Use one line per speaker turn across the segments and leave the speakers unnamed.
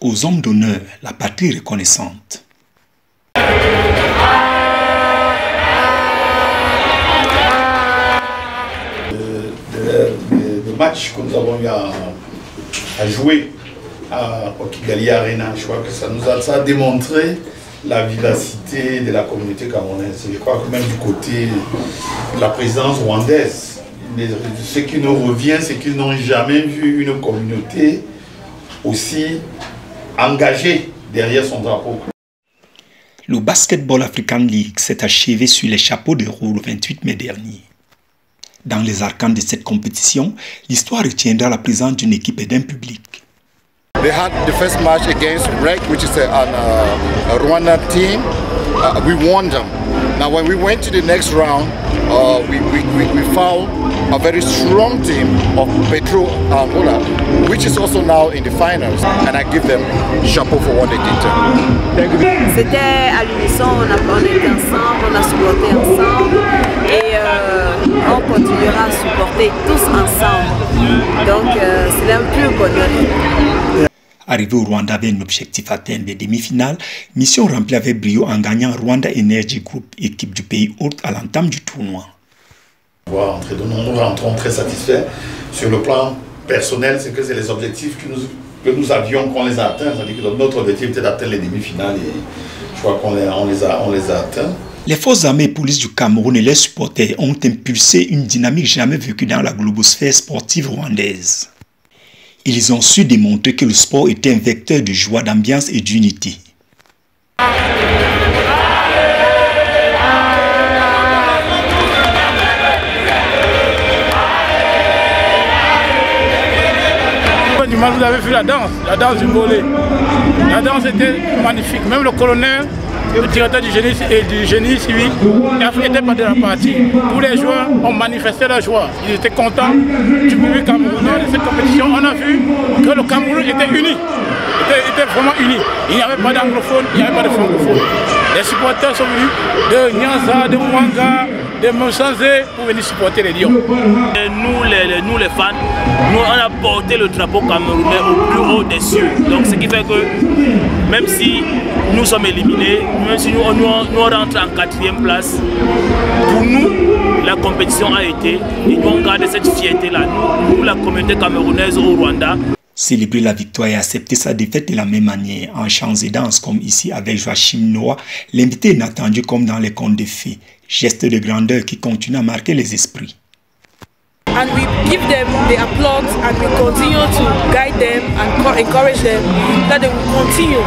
aux hommes d'honneur, la patrie reconnaissante.
Le match que nous avons eu à jouer au Kigali Arena, je crois que ça a démontré la vivacité de la communauté camerounaise. Je crois que même du côté de la présidence rwandaise, ce qui nous revient, c'est qu'ils n'ont jamais vu une communauté aussi engagée derrière son drapeau.
Le Basketball African League s'est achevé sur les chapeaux de roue le 28 mai dernier. Dans les arcanes de cette compétition, l'histoire retiendra la présence d'une équipe et d'un public.
They had the first match against REC, which is a Rwanda team. We won them. Now, when we went to the next round, we found a very strong team of Petro Angola, which is also now in the finals. And I give them chapeau for what they did.
C'était à l'unisson, on était ensemble, on a supporté ensemble et on continuera à supporter tous ensemble. Donc c'est un pur bonheur.
Arrivé au Rwanda avec un objectif atteint des demi-finales, mission remplie avec brio en gagnant Rwanda Energy Group, équipe du pays hôte à l'entame du tournoi.
Nous rentrons très satisfaits. Sur le plan personnel, c'est que c'est les objectifs que nous avions qu'on les a atteints. C'est-à-dire que notre objectif était d'atteindre les demi-finales et je crois qu'on les a atteints.
Les forces armées et polices du Cameroun et les supporters ont impulsé une dynamique jamais vécue dans la globosphère sportive rwandaise. Ils ont su démontrer que le sport était un vecteur de joie, d'ambiance et d'unité.
Vous avez vu la danse du volley. La danse était magnifique. Même le colonel, le directeur du génie civil, n'était pas de la partie. Tous les joueurs ont manifesté leur joie. Ils étaient contents du public camerounais de cette compétition. On a vu que le Cameroun était uni. Était vraiment uni. Il n'y avait pas d'anglophones, il n'y avait pas de francophones. Les supporters sont venus de Nyanza, de Mwanga, de Monsanzé pour venir supporter les Lions.
Et nous les fans, nous on a porté le drapeau camerounais au plus haut des cieux. Donc ce qui fait que même si nous sommes éliminés, même si nous rentrons en 4e place, pour nous la compétition a été, et nous on garde cette fierté-là. Nous la communauté camerounaise au Rwanda.
Célébrer la victoire et accepter sa défaite de la même manière, en chants et danse comme ici avec Joachim Noah, l'invité inattendu comme dans les contes de fées, geste de grandeur qui continue à marquer les esprits.
And we give them the applause and we continue to guide them and encourage them that they will continue.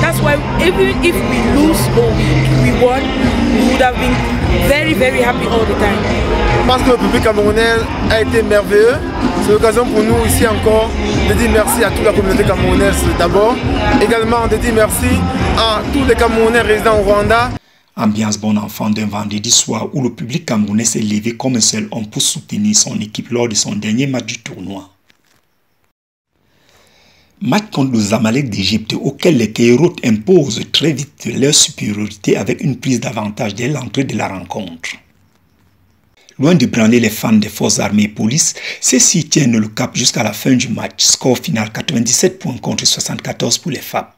That's why even if we lose or we won, we would have been very, very happy all the time.
Parce que le public camerounais a été merveilleux. C'est l'occasion pour nous ici encore de dire merci à toute la communauté camerounaise d'abord. Également de dire merci à tous les Camerounais résidant au Rwanda.
Ambiance bon enfant d'un vendredi soir où le public camerounais s'est levé comme un seul homme pour soutenir son équipe lors de son dernier match du tournoi. Match contre le Zamalek d'Égypte auquel les Kairoutes imposent très vite leur supériorité avec une prise d'avantage dès l'entrée de la rencontre. Loin de branler les fans des forces armées et police, ceux-ci tiennent le cap jusqu'à la fin du match. Score final 97 points contre 74 pour les FAP.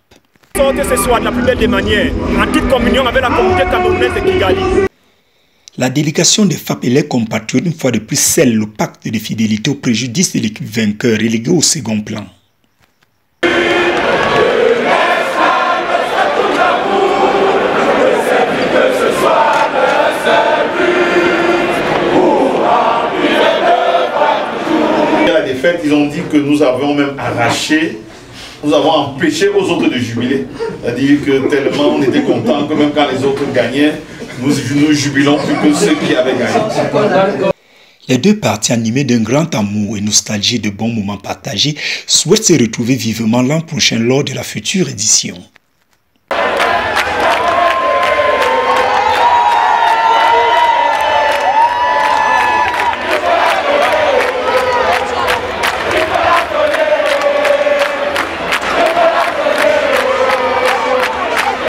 Sortez ce soir de la plus belle des manières, en toute communion avec la communauté camerounaise de Kigali.
La délégation des FAP et leurs compatriotes une fois de plus scelle le pacte de fidélité au préjudice de l'équipe vainqueur reléguée au second plan.
Ils ont dit que nous avons même arraché, nous avons empêché aux autres de jubiler. C'est-à-dire que tellement on était contents que même quand les autres gagnaient, nous jubilons plus que ceux qui avaient gagné.
Les deux parties animées d'un grand amour et nostalgie de bons moments partagés souhaitent se retrouver vivement l'an prochain lors de la future édition.